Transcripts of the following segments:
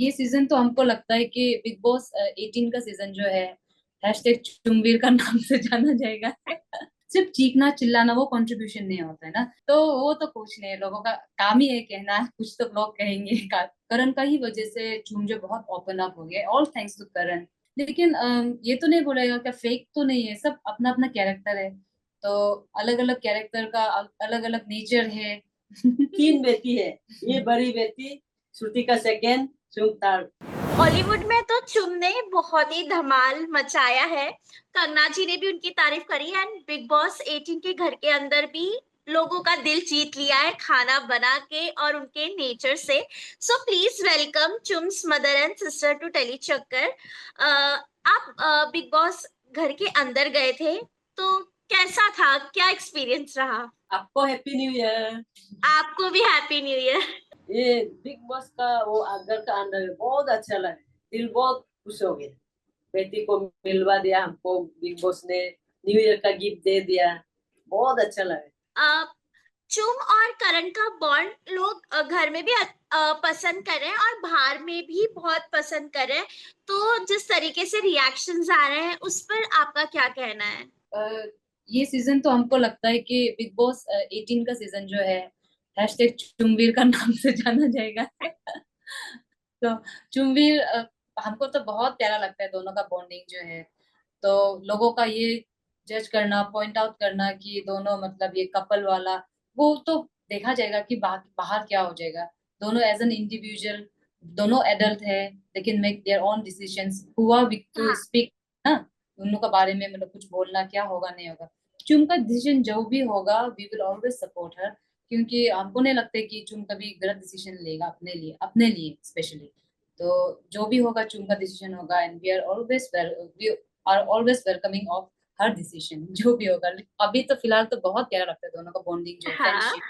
ये सीजन तो हमको लगता है कि बिग बॉस 18 का सीजन जो है हैशटैग चुम्बीर का नाम से जाना जाएगा। सिर्फ चीखना चिल्लाना वो कंट्रीब्यूशन नहीं होता है ना, तो वो तो कुछ नहीं है, लोगों का काम ही है कहना, कुछ तो लोग कहेंगे। करण का ही वजह से चुम जो बहुत ओपन अप हो गया, ऑल थैंक्स टू करण। लेकिन ये तो नहीं बोलेगा क्या फेक तो नहीं है, सब अपना अपना कैरेक्टर है, तो अलग अलग कैरेक्टर का अलग अलग नेचर है। तीन बेटी है, ये बड़ी बेटी, श्रुति का सेकेंड, चुम थर्ड। हॉलीवुड में तो चुम ने बहुत ही धमाल मचाया है। कंगना जी ने भी उनकी तारीफ करी है एंड बिग बॉस 18 के घर के अंदर भी लोगों का दिल जीत लिया है खाना बना के और उनके नेचर से। So please welcome chums mother and sister to tele Chakkar. आप बिग बॉस घर के अंदर गए थे तो कैसा था, क्या एक्सपीरियंस रहा? आपको हैप्पी न्यू ईयर। आपको भी हैप्पी न्यू ईयर। ये बिग बॉस का वो घर का अंदर बहुत अच्छा लगा, दिल बहुत खुश हो गया। बेटी को मिलवा दिया हमको, बिग बॉस ने न्यू ईयर का गिफ्ट दे दिया, बहुत अच्छा लगा। चुम और करण का बॉन्ड लोग घर में भी पसंद कर रहे हैं और बाहर में भी बहुत पसंद कर रहे हैं। तो जिस तरीके से रिएक्शंस आ रहे हैं उस पर आपका क्या कहना है? अ, ये सीजन तो हमको लगता है कि बिग बॉस 18 का सीजन जो है हैशटैग चुम्बीर का नाम से जाना जाएगा। तो चुम्बीर हमको तो बहुत प्यारा लगता है, दोनों का बॉन्डिंग जो है। तो लोगों का ये जज करना, पॉइंट आउट करना कि दोनों मतलब ये कपल वाला, वो तो देखा जाएगा कि बाहर क्या हो जाएगा। दोनों एज एन इंडिविजुअल, दोनों एडल्ट है, लेकिन मेक देयर ओन डिसीजंस, हुआ टू हाँ। स्पीक ना दोनों का बारे में, मतलब कुछ बोलना क्या होगा नहीं होगा। चुम का डिसीजन जो भी होगा वी विल ऑलवेज सपोर्ट हर, क्योंकि हमको नहीं लगता कि चुम कभी गलत डिसीजन लेगा अपने लिए स्पेशली। तो जो भी होगा चुम का डिसीजन होगा, and we are always welcoming of हर डिसीजन जो भी होगा। अभी तो फिलहाल तो बहुत प्यारा लगता है दोनों का बॉन्डिंग जो है, हाँ। फ्रेंडशिप।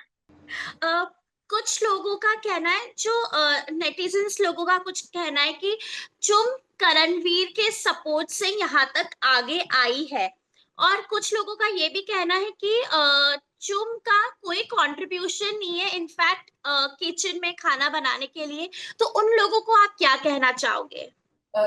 अ, कुछ लोगों का कहना है, जो नेटिजन्स लोगों का कुछ कहना है कि चुम करणवीर के सपोर्ट से यहाँ तक आगे आई है। और कुछ लोगों का ये भी कहना है कि चुम का कोई कंट्रीब्यूशन नहीं है इनफैक्ट किचन में खाना बनाने के लिए। तो उन लोगों को आप क्या कहना चाहोगे?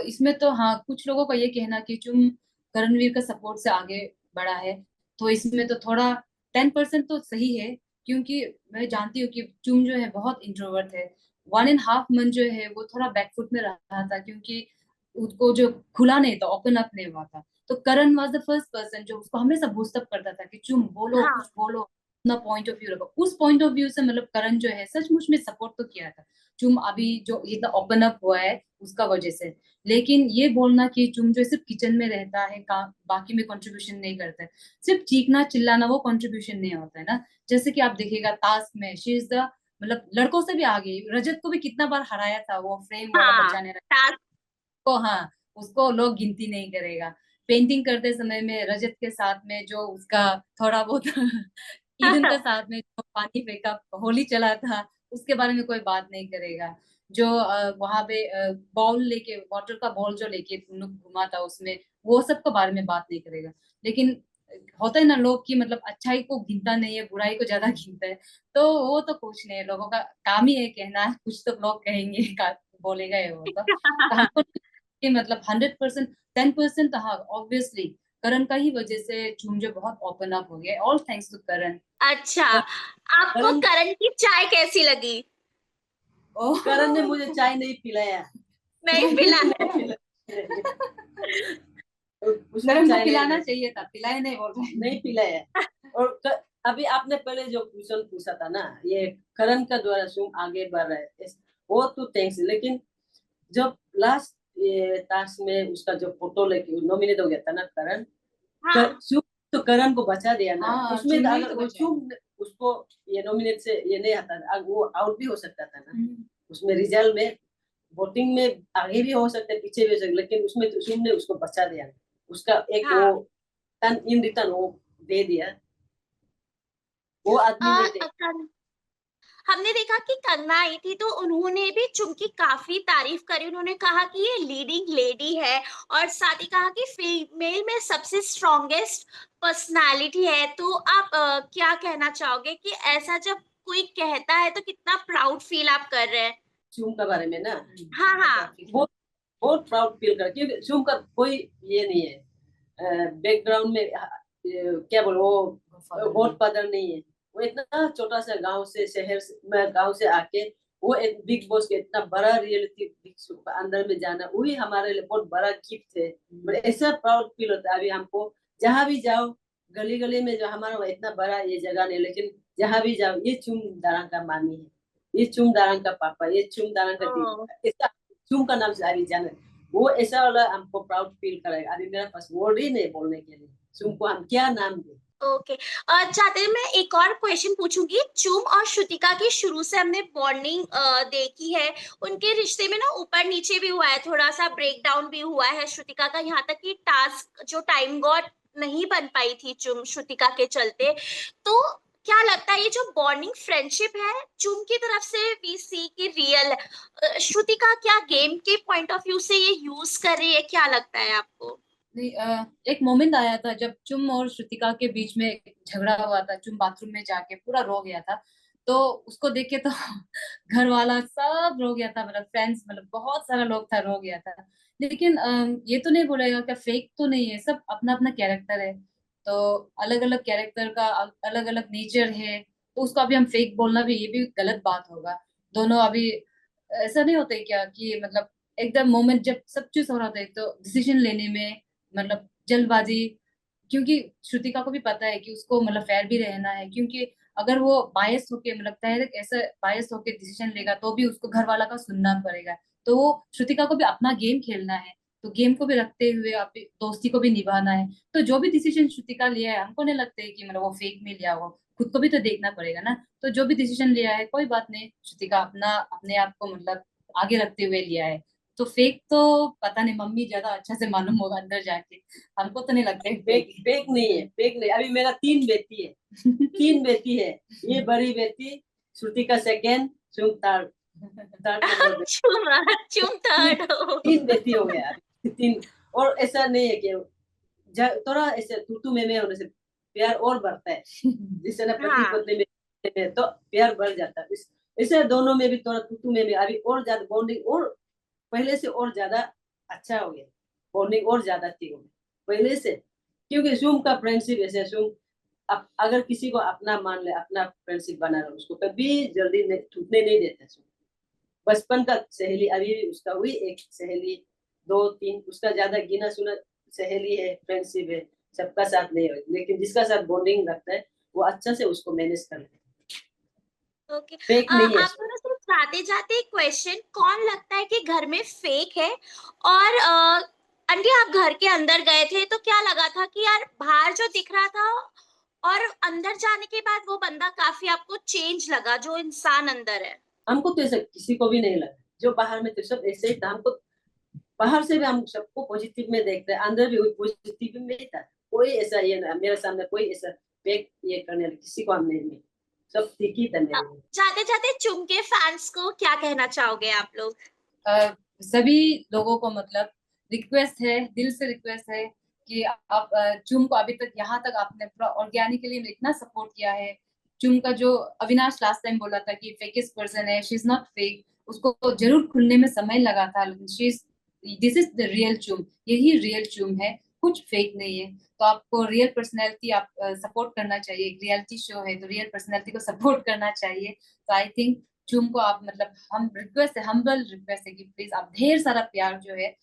इसमें तो हाँ, कुछ लोगों का ये कहना कि चुम करणवीर का सपोर्ट से आगे बढ़ा है, तो इसमें तो थोड़ा 10% तो सही है, क्योंकि मैं जानती हूँ कि चुम जो है बहुत इंट्रोवर्ट है। 1.5 मंथ जो है वो थोड़ा बैकफुट में रहा था, क्योंकि उसको जो खुला नहीं था, ओपन अप नहीं हुआ था। तो करण वॉज द फर्स्ट पर्सन जो उसको हमेशा बूस्ट अप करता था कि चुम बोलो, हाँ। कुछ बोलो, अपना पॉइंट ऑफ व्यू रखो। उस पॉइंट ऑफ व्यू से मतलब करण जो है सचमुच में सपोर्ट तो किया था। चुम अभी जो इतना ओपन अप हुआ है उसका वजह से। लेकिन ये बोलना कि चुम जो सिर्फ किचन में रहता है, बाकी में कंट्रीब्यूशन नहीं करता है, सिर्फ चीखना चिल्लाना वो कंट्रीब्यूशन नहीं होता है ना। जैसे कि आप देखिएगा टास्क में शी इज द, मतलब लड़कों से भी आगे, रजत को भी कितना बार हराया था वो फ्रेम वाला हाँ। बचाने को। हाँ, उसको लोग गिनती नहीं करेगा। पेंटिंग करते समय में रजत के साथ में जो उसका थोड़ा बहुत ईदन का साथ में जो पानी फेंका, होली चला था, उसके बारे में कोई बात नहीं करेगा। जो वहां पे बॉल लेके, वाटर का बॉल जो लेके तुम लोग घुमा था उसमें, वो सब के बारे में बात नहीं करेगा। लेकिन होता है ना लोग की मतलब अच्छाई को गिनता नहीं है, बुराई को ज्यादा गिनता है। तो वो तो कुछ नहीं है, लोगों का काम ही है कहना, कुछ तो लोग कहेंगे बोलेगा ये वो तो हमको कि मतलब 100%, 10% तो हाँ ऑब्वियसली करण का ही वजह से चुम जो बहुत ओपन अप हो गया, ऑल थैंक्स टू करण। अच्छा, आपको करण करण की चाय कैसी लगी? ओह, करण ने मुझे चाय नहीं पिलाया। नहीं चाय नहीं पिला? पिलाया। उसने करण को चाय पिलाना चाहिए था, पिलाए नहीं बोल रहे। नहीं पिलाया। और अभी आपने पहले जो क्वेश्चन पूछा था ना, ये करण का द्वारा सुम आगे बढ़ रहा है, वो तो थैंक्स। लेकिन जब लास्ट ये टास्क में उसका जो फोटो लेके नॉमिनेट हो गया था ना करण, हाँ। सुम तो करण को बचा दिया ना। हाँ, उसमें चुम ने ही अगर तो वो बचाया। सुम उसको ये नॉमिनेट से ये नहीं आता, वो आउट भी हो सकता था ना। हम्म। उसमें रिजल्ट में, वोटिंग में आगे भी हो सकते, पीछे भी हो सकते, लेकिन उसमें तो सुम ने उसको बचा दिया। उसका एक वो हाँ। टर्न इन रिटर्न वो दे दिया, वो आदमी आ, में थे। हमने देखा कि कंगना आई थी तो उन्होंने भी चुम की काफी तारीफ करी। उन्होंने कहा कि ये लीडिंग लेडी है और साथ ही कहा कि फीमेल में सबसे स्ट्रॉन्गेस्ट पर्सनालिटी है। तो आप क्या कहना चाहोगे कि ऐसा जब कोई कहता है तो कितना प्राउड फील आप कर रहे हैं? चुम के बारे में ना, हाँ हाँ बहुत बहुत प्राउड फील कर, क्योंकि चुम का कोई ये नहीं है बैकग्राउंड में क्या बोलो, वो गॉड फादर नहीं है। वो इतना छोटा सा गांव से शहर में गांव से आके वो एक बिग बॉस के इतना बड़ा रियलिटी अंदर में जाना, वही हमारे लिए बहुत बड़ा गिफ्ट है। और ऐसा प्राउड फील होता है। अभी हमको जहाँ भी जाओ, गली गली में जो हमारा इतना बड़ा ये जगह नहीं, लेकिन जहाँ भी जाओ ये चुम दारंग का मामी है, ये चुम दारंग का पापा, ये चुम दारंग का ओ, दीदी, ऐसा चुम का नाम से अभी जाने, वो ऐसा वाला हमको प्राउड फील कराएगा। अभी मेरे पास वर्ड ही नहीं बोलने के लिए चुम को हम क्या नाम दें। ओके। चाहते मैं एक और क्वेश्चन पूछूंगी। चुम और श्रुतिका की शुरू से हमने बॉन्डिंग देखी है, उनके रिश्ते में ना ऊपर नीचे भी हुआ है, थोड़ा सा ब्रेक डाउन भी हुआ है श्रुतिका का, यहाँ तक कि टास्क जो टाइम गॉड नहीं बन पाई थी चुम श्रुतिका के चलते। तो क्या लगता है ये जो बॉन्डिंग फ्रेंडशिप है चुम की तरफ से वी सी की रियल है? श्रुतिका क्या गेम के पॉइंट ऑफ व्यू से ये यूज कर रही है, क्या लगता है आपको? नहीं, एक मोमेंट आया था जब चुम और श्रुतिका के बीच में झगड़ा हुआ था। चुम बाथरूम में जाके पूरा रो गया था, तो उसको देख के तो घर वाला सब रो गया था, मतलब फ्रेंड्स, मतलब बहुत सारा लोग था, रो गया था। लेकिन ये तो नहीं बोलेगा क्या फेक तो नहीं है, सब अपना अपना कैरेक्टर है। तो अलग अलग कैरेक्टर का अलग अलग नेचर है, तो उसको अभी हम फेक बोलना भी, ये भी गलत बात होगा। दोनों अभी ऐसा नहीं होता है क्या कि मतलब एकदम मोमेंट जब सब चीज हो रहा था, तो डिसीजन लेने में मतलब जल्दबाजी, क्योंकि श्रुतिका को भी पता है कि उसको मतलब फेयर भी रहना है, क्योंकि अगर वो बायस होके मतलब डायरेक्ट ऐसा बायस होके डिसीजन लेगा तो भी उसको घर वाला का सुनना पड़ेगा। तो वो श्रुतिका को भी अपना गेम खेलना है, तो गेम को भी रखते हुए अपनी दोस्ती को भी निभाना है। तो जो भी डिसीजन श्रुतिका लिया है, हमको नहीं लगता है कि मतलब वो फेक में लिया हो, खुद को भी तो देखना पड़ेगा ना। तो जो भी डिसीजन लिया है कोई बात नहीं, श्रुतिका अपना अपने आप को मतलब आगे रखते हुए लिया है। तो फेक तो पता नहीं, मम्मी ज्यादा अच्छा से मालूम होगा अंदर जाके, हमको तो नहीं लगता है फेक फेक फेक नहीं है, फेक नहीं। अभी मेरा 3 बेटी है, 3 बेटी है। ये बड़ी बेटी श्रुतिका सेकेंड, चुम थर्ड, थर्ड नंबर बेटी। चुम चुम तीन थर्ड हो। 3 बेटी हो गया अभी, 3। और ऐसा नहीं है कि थोड़ा ऐसे तू में होने से प्यार और बढ़ता है, जिससे ना पति हाँ पत्नी में तो प्यार बढ़ जाता है। इसे दोनों में भी थोड़ा तू में अभी और ज्यादा बॉन्डिंग, और पहले से और ज्यादा अच्छा हो गया, बॉन्डिंग और ज्यादा थी हो गई पहले से। क्योंकि जूम का फ्रेंडशिप ऐसे जूम अगर किसी को अपना मान ले, अपना फ्रेंडशिप बना रहे, उसको कभी जल्दी टूटने नहीं देता। बचपन का सहेली अभी भी उसका हुई एक सहेली, 2-3, उसका ज्यादा गिना सुना सहेली है, फ्रेंडशिप है, सबका साथ नहीं है, लेकिन जिसका साथ बॉन्डिंग रखता है वो अच्छा से उसको मैनेज कर लेता है। ओके। फेक नहीं है। आपको ना सिर्फ जाते जाते एक क्वेश्चन, कौन लगता है कि घर में फेक है? और आंटी आप घर के अंदर गए थे तो क्या लगा था कि यार बाहर जो दिख रहा था और अंदर जाने के बाद वो बंदा काफी आपको चेंज लगा, जो इंसान अंदर है? हमको तो ऐसा किसी को भी नहीं लगा, जो बाहर में थे सब ऐसे ही था। हमको बाहर से भी हम सबको पॉजिटिव में देखते हैं, अंदर भी पॉजिटिव में ही था। कोई ऐसा ये ना, मेरे सामने कोई ऐसा फेक ये करने वाला किसी को हम नहीं मिले, सब ठीक ही था मेरे लिए। जाते जाते चुम के फैंस को क्या कहना चाहोगे आप लोग? सभी लोगों को मतलब रिक्वेस्ट है, दिल से रिक्वेस्ट है कि आप चुम को अभी तक यहाँ तक आपने पूरा ऑर्गेनिकली में इतना सपोर्ट किया है। चुम का जो अविनाश लास्ट टाइम बोला था कि फेकेस्ट पर्सन है, शी इज नॉट फेक, उसको जरूर खुलने में समय लगा था, लेकिन she is, this is the real चुम, यही रियल चुम है, कुछ फेक नहीं है। तो आपको रियल पर्सनैलिटी आप सपोर्ट करना चाहिए, एक रियलिटी शो है तो रियल पर्सनैलिटी को सपोर्ट करना चाहिए। तो आई थिंक चुम को आप मतलब हम रिक्वेस्ट है, हम्बल रिक्वेस्ट है कि प्लीज आप ढेर सारा प्यार जो है,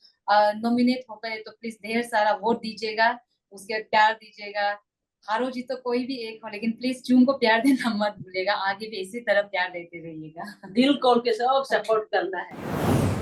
नॉमिनेट होता है तो प्लीज ढेर सारा वोट दीजिएगा, उसके प्यार दीजिएगा। हारो जीतो कोई भी एक हो, लेकिन प्लीज चुम को प्यार देना मत भूलिएगा, आगे भी इसी तरह प्यार देते रहिएगा। दिल खोल के सब सपोर्ट करना है।